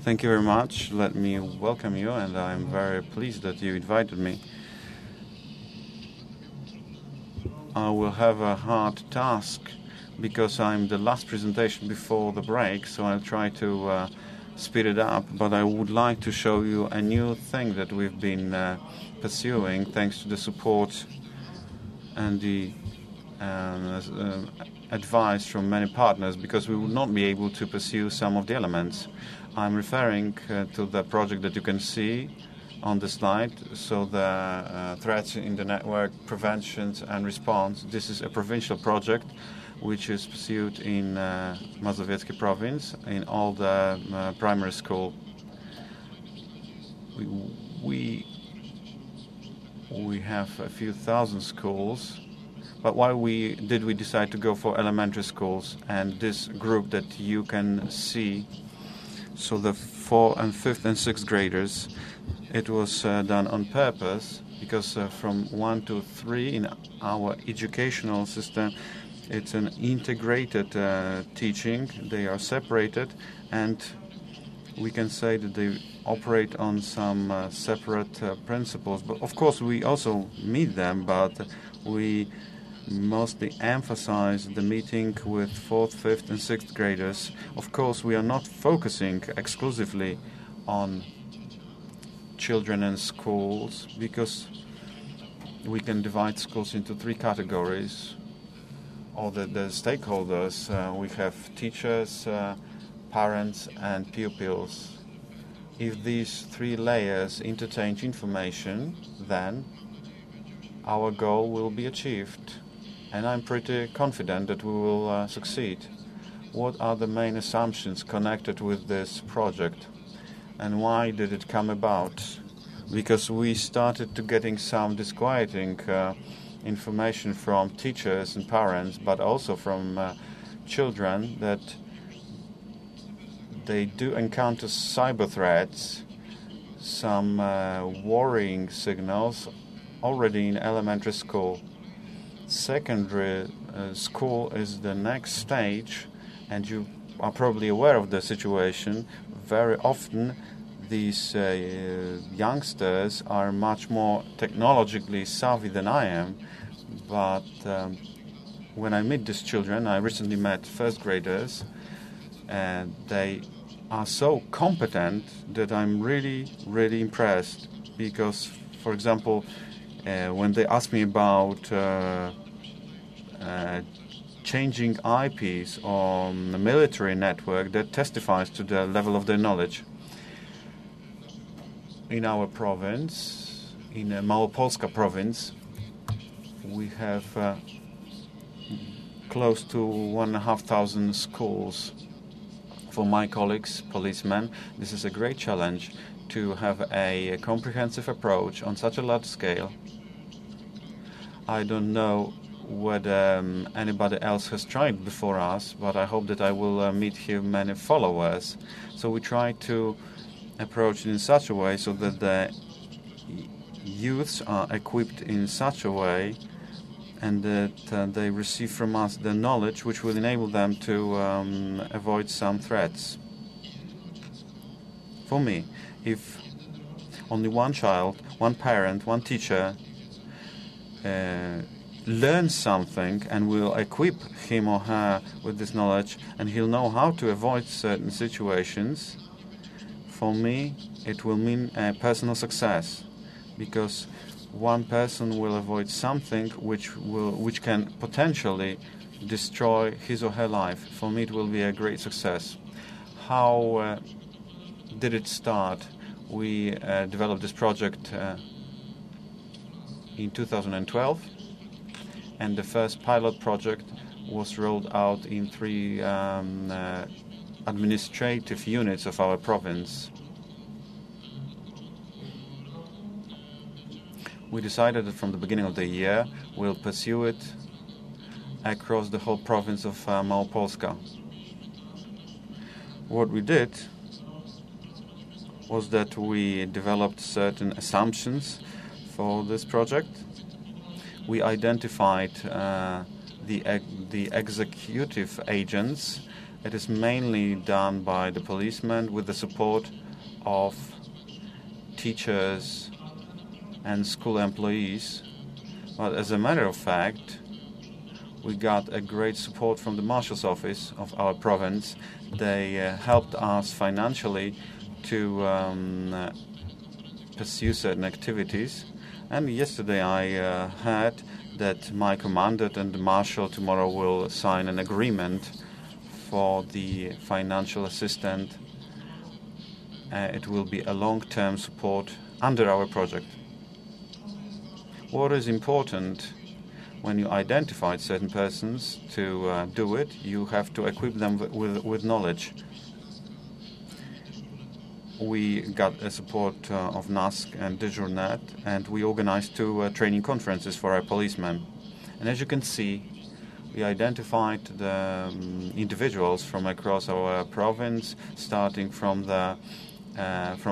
Thank you very much. Let me welcome you, and I'm very pleased that you invited me. I will have a hard task because I'm the last presentation before the break, so I'll try to speed it up. But I would like to show you a new thing that we've been pursuing thanks to the support and the advice from many partners, because we would not be able to pursue some of the elements. I'm referring to the project that you can see on the slide, so the threats in the network, preventions and response. This is a provincial project which is pursued in Mazowiecki province in all the primary school. We have a few thousand schools. But why did we decide to go for elementary schools and this group that you can see? So the 4th and 5th and 6th graders, it was done on purpose because from 1 to 3 in our educational system, it's an integrated teaching. They are separated, and we can say that they operate on some separate principles. But of course, we also meet them, but we mostly emphasize the meeting with 4th, 5th and 6th graders. Of course, we are not focusing exclusively on children and schools, because we can divide schools into 3 categories. All the stakeholders, we have teachers, parents and pupils. If these 3 layers interchange information, then our goal will be achieved. And I'm pretty confident that we will succeed. What are the main assumptions connected with this project? And why did it come about? Because we started to getting some disquieting information from teachers and parents, but also from children, that they do encounter cyber threats, some worrying signals already in elementary school. Secondary school is the next stage, and you are probably aware of the situation. Very often these youngsters are much more technologically savvy than I am, but when I meet these children, I recently met 1st graders, and they are so competent that I'm really, really impressed. Because, for example, when they ask me about changing IPs on the military network, that testifies to the level of their knowledge. In our province, in Małopolska province, we have close to 1,500 schools. For my colleagues, policemen, this is a great challenge to have a comprehensive approach on such a large scale. I don't know whether anybody else has tried before us, but I hope that I will meet here many followers. So we try to approach it in such a way so that the youths are equipped in such a way, and that they receive from us the knowledge which will enable them to avoid some threats. For me, if only one child, one parent, one teacher learns something and will equip him or her with this knowledge, and he'll know how to avoid certain situations, for me it will mean a personal success, because one person will avoid something which can potentially destroy his or her life. For me it will be a great success. How did it start? We developed this project in 2012, and the first pilot project was rolled out in 3 administrative units of our province. We decided that from the beginning of the year we'll pursue it across the whole province of Małopolska. What we did was that we developed certain assumptions for this project. We identified the executive agents It is mainly done by the policemen with the support of teachers and school employees. But as a matter of fact, we got a great support from the Marshal's office of our province. They helped us financially to pursue certain activities. And yesterday I heard that my commandant and the Marshal tomorrow will sign an agreement for the financial assistance. It will be a long-term support under our project. What is important when you identify certain persons to do it, you have to equip them with knowledge. We got a support of NASK and DeJournet, and we organized 2 training conferences for our policemen. And as you can see, we identified the individuals from across our province, starting from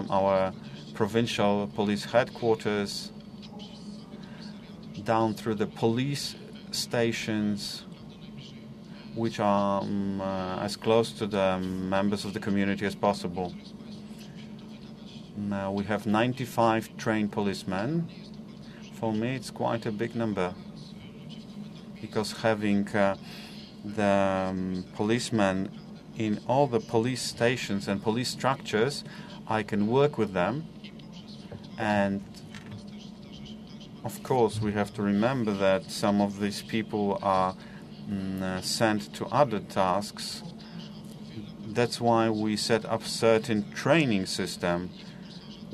our provincial police headquarters, down through the police stations, which are as close to the members of the community as possible. Now we have 95 trained policemen. For me, it's quite a big number, because having the policemen in all the police stations and police structures, I can work with them. And of course, we have to remember that some of these people are sent to other tasks. That's why we set up certain training system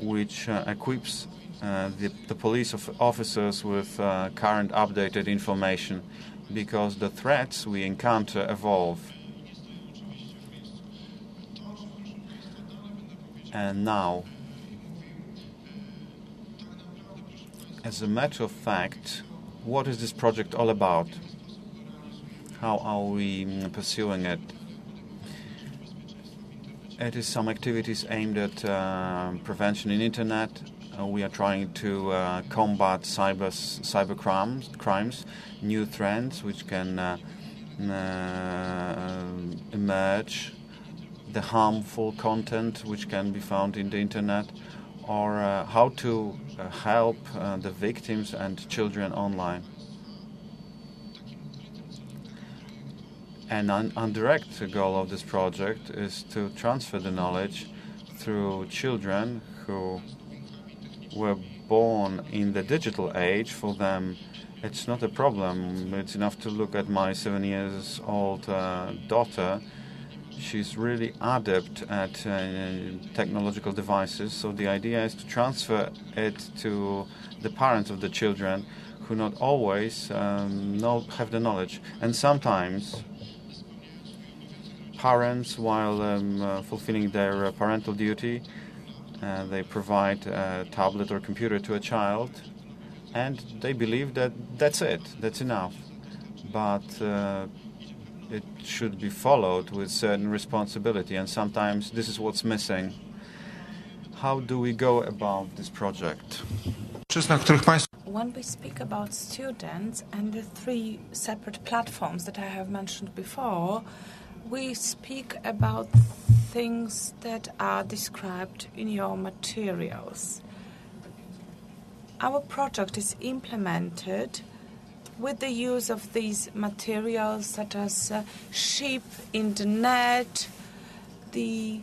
which equips the police officers with current updated information, because the threats we encounter evolve. And now, as a matter of fact, what is this project all about? How are we pursuing it? It is some activities aimed at prevention in Internet. We are trying to combat cyber crimes, new trends which can emerge, the harmful content which can be found in the Internet, or how to help the victims and children online. An indirect goal of this project is to transfer the knowledge through children who were born in the digital age. For them, it's not a problem. It's enough to look at my 7-year-old daughter. She's really adept at technological devices, so the idea is to transfer it to the parents of the children, who not always have the knowledge. And sometimes parents, while fulfilling their parental duty, they provide a tablet or computer to a child, and they believe that that's it, that's enough. But it should be followed with certain responsibility, and sometimes this is what's missing. How do we go about this project? When we speak about students and the 3 separate platforms that I have mentioned before, we speak about things that are described in your materials. Our project is implemented with the use of these materials, such as sheep in the net, the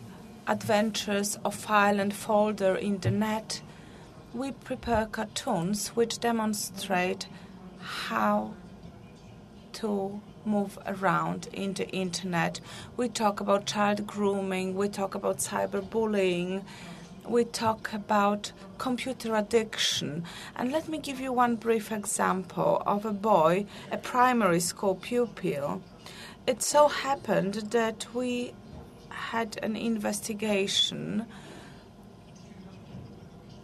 adventures of file and folder in the net. We prepare cartoons which demonstrate how to move around in the Internet. We talk about child grooming, we talk about cyberbullying, we talk about computer addiction. And let me give you one brief example of a boy, a primary school pupil. It so happened that we had an investigation.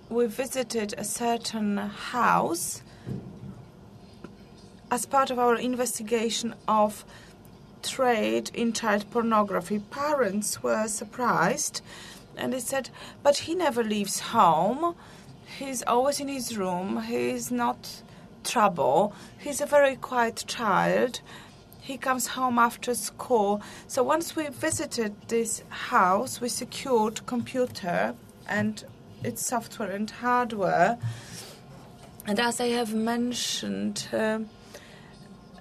We visited a certain house as part of our investigation of trade in child pornography. Parents were surprised, and they said, but he never leaves home. He's always in his room. He's not trouble. He's a very quiet child. he comes home after school. So once we visited this house, we secured computer and its software and hardware. And as I have mentioned,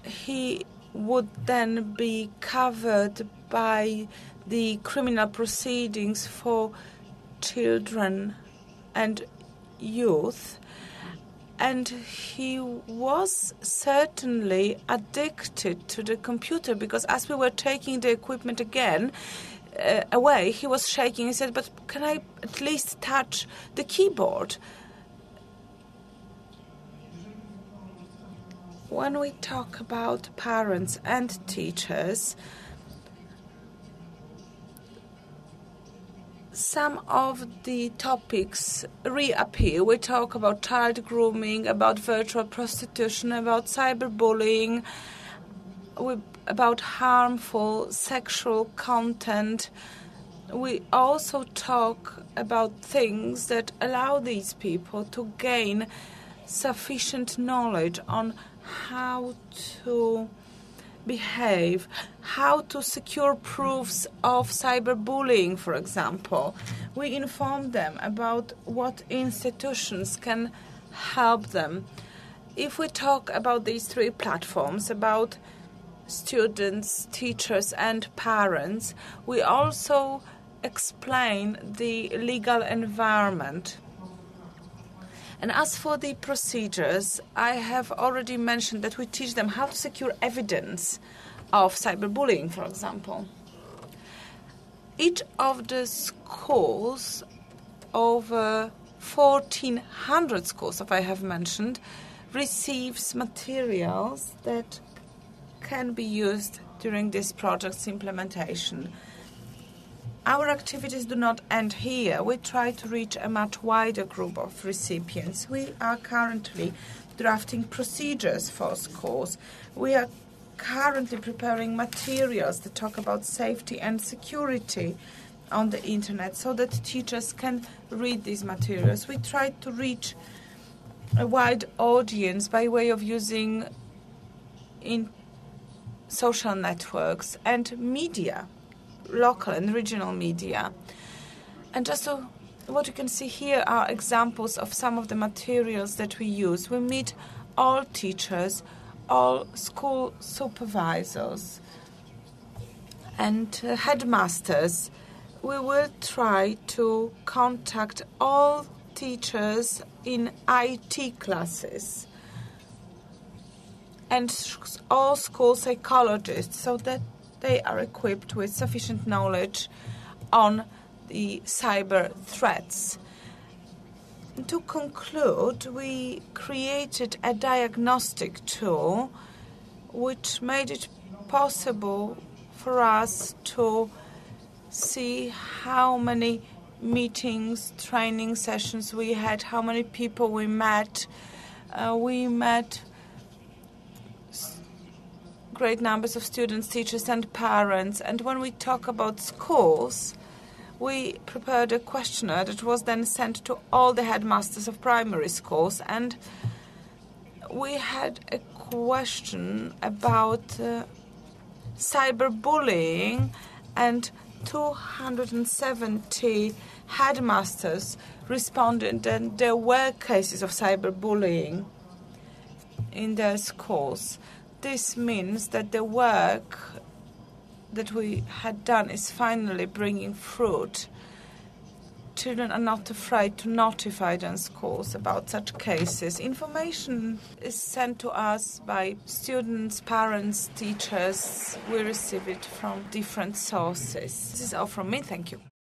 he would then be covered by the criminal proceedings for children and youth. And he was certainly addicted to the computer, because as we were taking the equipment again away, he was shaking. He said, "But can I at least touch the keyboard?" When we talk about parents and teachers, some of the topics reappear. We talk about child grooming, about virtual prostitution, about cyberbullying, about harmful sexual content. We also talk about things that allow these people to gain sufficient knowledge on how to behave, how to secure proofs of cyberbullying, for example. We inform them about what institutions can help them. If we talk about these three platforms, about students, teachers, and parents, we also explain the legal environment. And as for the procedures, I have already mentioned that we teach them how to secure evidence of cyberbullying, for example. Each of the schools, over 1,400 schools, as I have mentioned, receives materials that can be used during this project's implementation. Our activities do not end here. We try to reach a much wider group of recipients. We are currently drafting procedures for schools. We are currently preparing materials that talk about safety and security on the internet so that teachers can read these materials. We try to reach a wide audience by way of using social networks and media, local and regional media. And just so what you can see here are examples of some of the materials that we use. We meet all teachers, all school supervisors and headmasters. We will try to contact all teachers in IT classes and all school psychologists so that they are equipped with sufficient knowledge on the cyber threats. To conclude, we created a diagnostic tool which made it possible for us to see how many meetings, training sessions we had, how many people we met. We met great numbers of students, teachers, and parents. And when we talk about schools, we prepared a questionnaire that was then sent to all the headmasters of primary schools. And we had a question about cyberbullying, and 270 headmasters responded, and there were cases of cyberbullying in their schools. This means that the work that we had done is finally bringing fruit. Children are not afraid to notify their schools about such cases. Information is sent to us by students, parents, teachers. We receive it from different sources. This is all from me. Thank you.